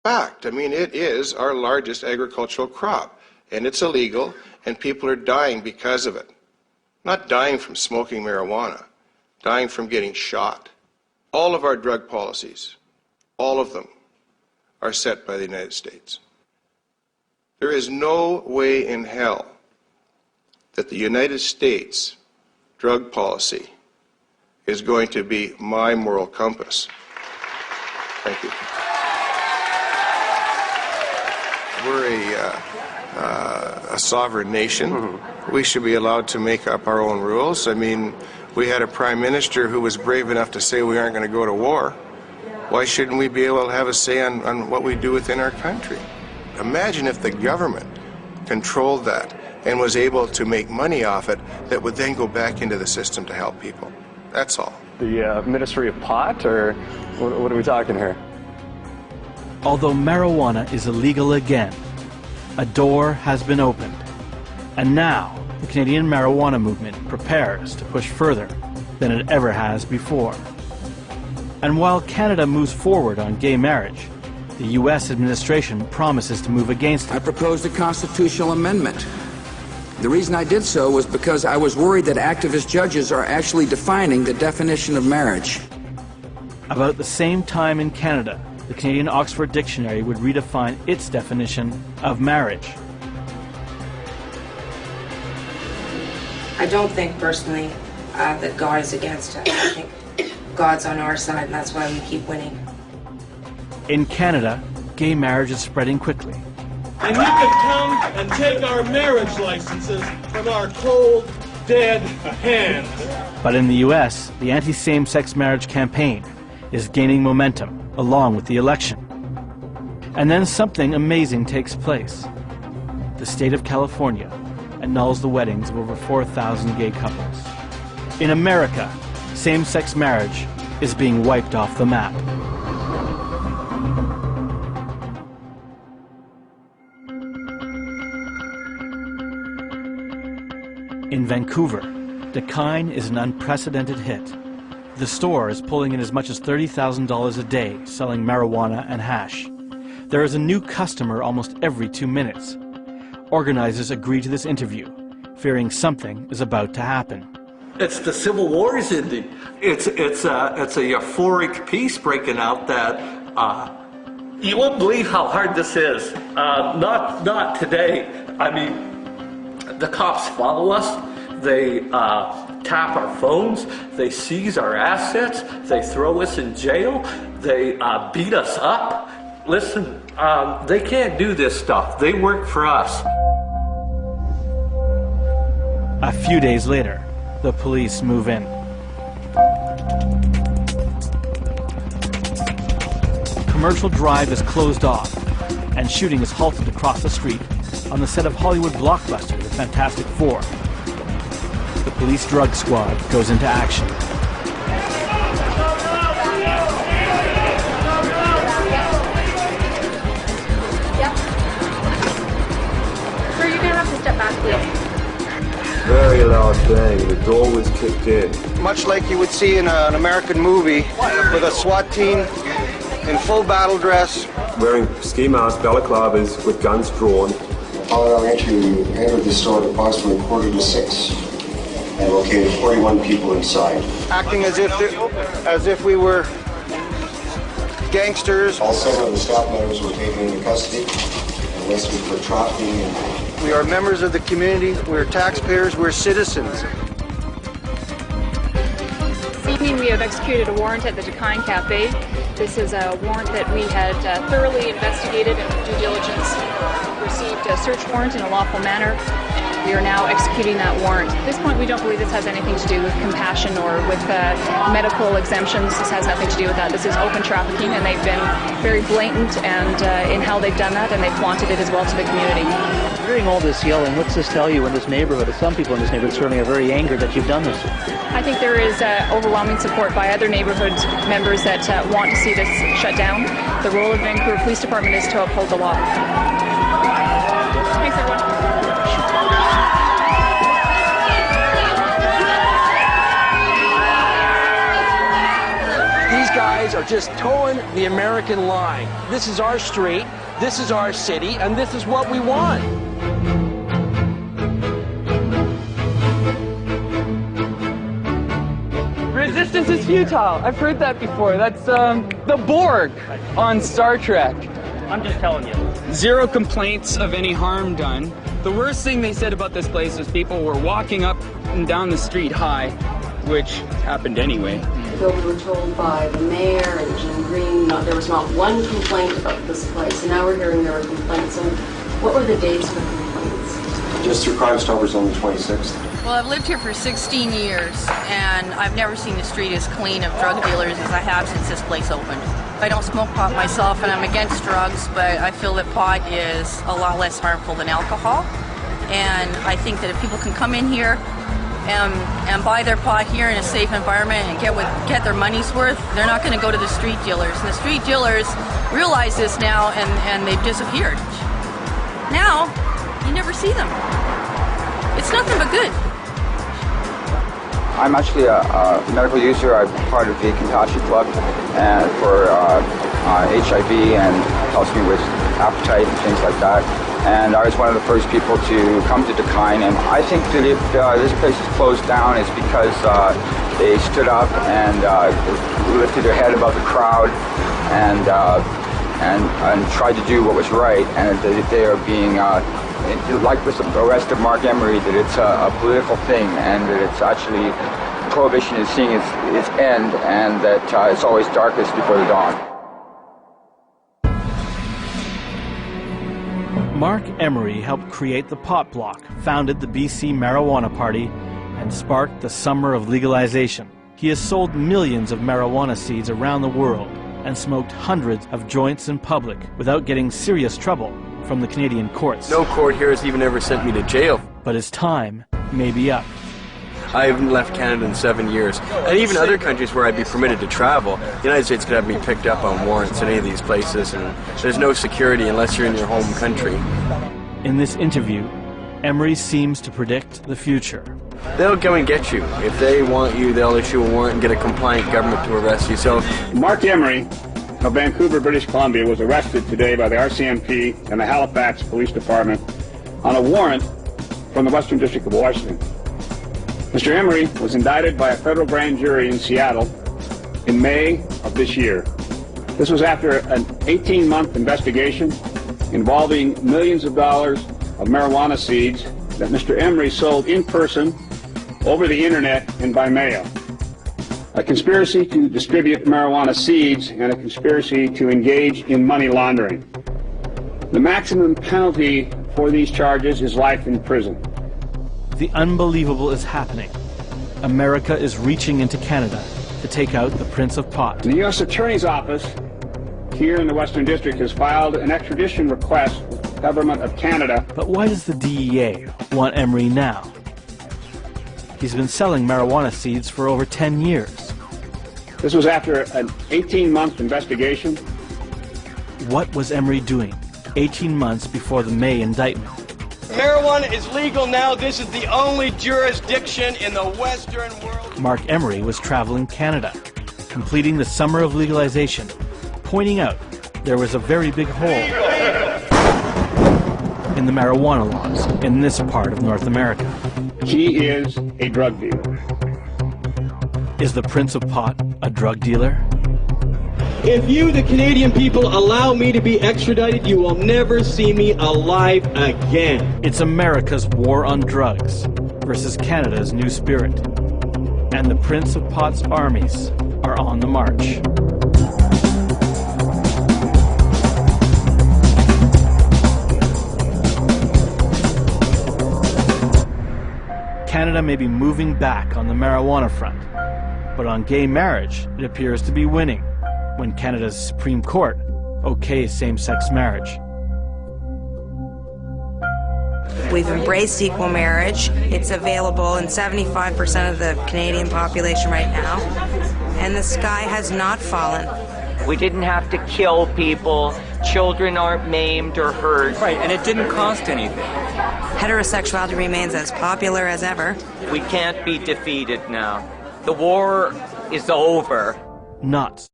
Fact. I mean, it is our largest agricultural crop, and it's illegal, and people are dying because of it. Not dying from smoking marijuana, dying from getting shot. All of our drug policies, all of them, are set by the United States. There is no way in hell that the United States drug policy is going to be my moral compass. Thank you. We're a sovereign nation. Mm-hmm. We should be allowed to make up our own rules. I mean, we had a prime minister who was brave enough to say we aren't going to go to war. Why shouldn't we be able to have a say on what we do within our country? Imagine if the government controlled that and was able to make money off it that would then go back into the system to help people. That's all. The Ministry of Pot, or what are we talking here? Although marijuana is illegal again, a door has been opened. And now, the Canadian marijuana movement prepares to push further than it ever has before. And while Canada moves forward on gay marriage, the U.S. administration promises to move against it. I proposed a constitutional amendment. The reason I did so was because I was worried that activist judges are actually defining the definition of marriage. About the same time in Canada, the Canadian Oxford Dictionary would redefine its definition of marriage. I don't think personally that God is against us. I think God's on our side, and that's why we keep winning. In Canada, gay marriage is spreading quickly. And you can come and take our marriage licenses from our cold, dead hands. But in the U.S., the anti-same-sex marriage campaign is gaining momentum along with the election. And then something amazing takes place. The state of California annuls the weddings of over 4,000 gay couples. In America, same-sex marriage is being wiped off the map. In Vancouver, Dakine is an unprecedented hit. The store is pulling in as much as $30,000 a day selling marijuana and hash. There is a new customer almost every 2 minutes. Organizers agree to this interview, fearing something is about to happen. It's the Civil War is ending. It's a euphoric peace breaking out that you won't believe how hard this is. Not today. I mean, the cops follow us. They tap our phones. They seize our assets. They throw us in jail. They beat us up. Listen, they can't do this stuff. They work for us. A few days later, the police move in. Commercial Drive is closed off, and shooting is halted across the street on the set of Hollywood blockbuster The Fantastic Four. The police drug squad goes into action. Yep. Sir, you're gonna have to step back, please. Very loud bang. The door was kicked in. Much like you would see in an American movie, with a SWAT team in full battle dress. Wearing ski masks, balaclavas, with guns drawn. Upon our entry, we entered the store at approximately 5:45 and located 41 people inside. Acting as if we were gangsters. All 7 of the staff members were taken into custody and arrested for trafficking. We are members of the community, we're taxpayers, we're citizens. This evening we have executed a warrant at the Dakine Cafe. This is a warrant that we had thoroughly investigated and with due diligence received a search warrant in a lawful manner. We are now executing that warrant. At this point, we don't believe this has anything to do with compassion or with medical exemptions. This has nothing to do with that. This is open trafficking, and they've been very blatant and in how they've done that, and they've flaunted it as well to the community. Hearing all this yelling, what's this tell you in this neighborhood? Some people in this neighborhood certainly are very angered that you've done this. I think there is overwhelming support by other neighborhood members that want to see this shut down. The role of the Vancouver Police Department is to uphold the law. Thanks, everyone. These guys guys are just towing the American line. This is our street, this is our city, and this is what we want. Resistance is futile. I've heard that before. That's the Borg on Star Trek. I'm just telling you. Zero complaints of any harm done. The worst thing they said about this place was people were walking up and down the street high, which happened anyway. So we were told by the mayor and Jim Green there was not one complaint about this place, and now we're hearing there were complaints. And what were the dates for complaints? Just through Crime Stoppers on the 26th. Well, I've lived here for 16 years, and I've never seen the street as clean of drug dealers as I have since this place opened. I don't smoke pot myself, and I'm against drugs, but I feel that pot is a lot less harmful than alcohol. And I think that if people can come in here and buy their pot here in a safe environment and get their money's worth, they're not going to go to the street dealers. And the street dealers realize this now, and they've disappeared. Now, you never see them. It's nothing but good. I'm actually a medical user. I'm part of the Compassion Club and for HIV, and helps me with appetite and things like that. And I was one of the first people to come to Decline, and I think that if this place is closed down, it's because they stood up and lifted their head above the crowd and tried to do what was right, and that they are being like with the arrest of Mark Emery, that it's a political thing, and that it's actually prohibition is seeing its end, and that it's always darkest before the dawn. Mark Emery helped create the Pot Block, founded the BC Marijuana Party, and sparked the summer of legalization. He has sold millions of marijuana seeds around the world and smoked hundreds of joints in public without getting serious trouble from the Canadian courts. No court here has even ever sent me to jail. But his time may be up. I haven't left Canada in 7 years. And even other countries where I'd be permitted to travel, the United States could have me picked up on warrants in any of these places, and there's no security unless you're in your home country. In this interview, Emery seems to predict the future. They'll come and get you. If they want you, they'll issue a warrant and get a compliant government to arrest you. So Mark Emery of Vancouver, British Columbia, was arrested today by the RCMP and the Halifax Police Department on a warrant from the Western District of Washington. Mr. Emery was indicted by a federal grand jury in Seattle in May of this year. This was after an 18-month investigation involving millions of dollars of marijuana seeds that Mr. Emery sold in person, over the internet, and by mail. A conspiracy to distribute marijuana seeds and a conspiracy to engage in money laundering. The maximum penalty for these charges is life in prison. The unbelievable is happening. America is reaching into Canada to take out the Prince of Pot. The U.S. Attorney's Office here in the Western District has filed an extradition request with the Government of Canada. But why does the DEA want Emery now? He's been selling marijuana seeds for over 10 years. This was after an 18-month investigation. What was Emery doing 18 months before the May indictment? Marijuana is legal now. This is the only jurisdiction in the Western world. Mark Emery was traveling Canada, completing the summer of legalization, pointing out there was a very big hole in the marijuana laws in this part of North America. He is a drug dealer. Is the Prince of Pot a drug dealer? If you, the Canadian people, allow me to be extradited, you will never see me alive again. It's America's war on drugs versus Canada's new spirit. And the Prince of Pot's armies are on the march. Canada may be moving back on the marijuana front, but on gay marriage, it appears to be winning when Canada's Supreme Court okays same-sex marriage. We've embraced equal marriage. It's available in 75% of the Canadian population right now, and the sky has not fallen. We didn't have to kill people. Children aren't maimed or hurt. Right, and it didn't cost anything. Heterosexuality remains as popular as ever. We can't be defeated now. The war is over. Not